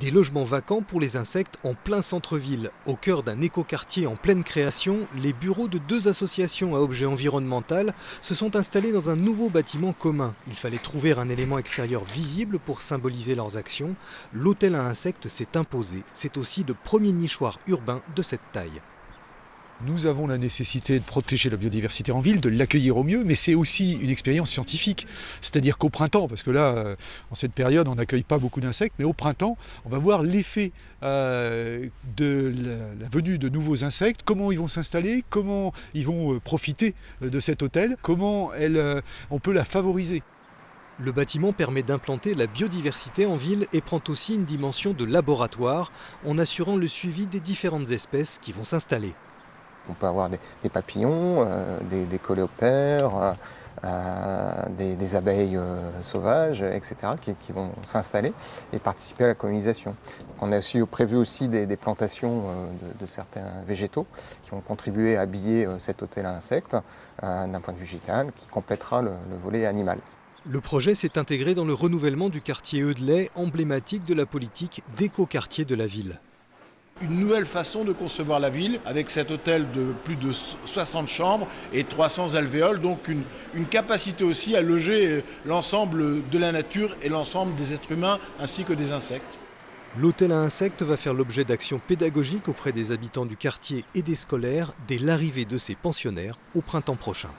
Des logements vacants pour les insectes en plein centre-ville. Au cœur d'un écoquartier en pleine création, les bureaux de deux associations à objet environnemental se sont installés dans un nouveau bâtiment commun. Il fallait trouver un élément extérieur visible pour symboliser leurs actions. L'hôtel à insectes s'est imposé. C'est aussi le premier nichoir urbain de cette taille. Nous avons la nécessité de protéger la biodiversité en ville, de l'accueillir au mieux, mais c'est aussi une expérience scientifique. C'est-à-dire qu'au printemps, parce que là, en cette période, on n'accueille pas beaucoup d'insectes, mais au printemps, on va voir l'effet de la venue de nouveaux insectes, comment ils vont s'installer, comment ils vont profiter de cet hôtel, comment on peut la favoriser. Le bâtiment permet d'implanter la biodiversité en ville et prend aussi une dimension de laboratoire en assurant le suivi des différentes espèces qui vont s'installer. On peut avoir des papillons, des coléoptères, des abeilles sauvages, etc., qui vont s'installer et participer à la colonisation. Donc on a aussi prévu aussi des plantations de certains végétaux qui vont contribuer à habiller cet hôtel à insectes d'un point de vue végétal, qui complétera le volet animal. Le projet s'est intégré dans le renouvellement du quartier Eudelet, emblématique de la politique d'écoquartier de la ville. Une nouvelle façon de concevoir la ville avec cet hôtel de plus de 60 chambres et 300 alvéoles, donc une capacité aussi à loger l'ensemble de la nature et l'ensemble des êtres humains ainsi que des insectes. L'hôtel à insectes va faire l'objet d'actions pédagogiques auprès des habitants du quartier et des scolaires dès l'arrivée de ses pensionnaires au printemps prochain.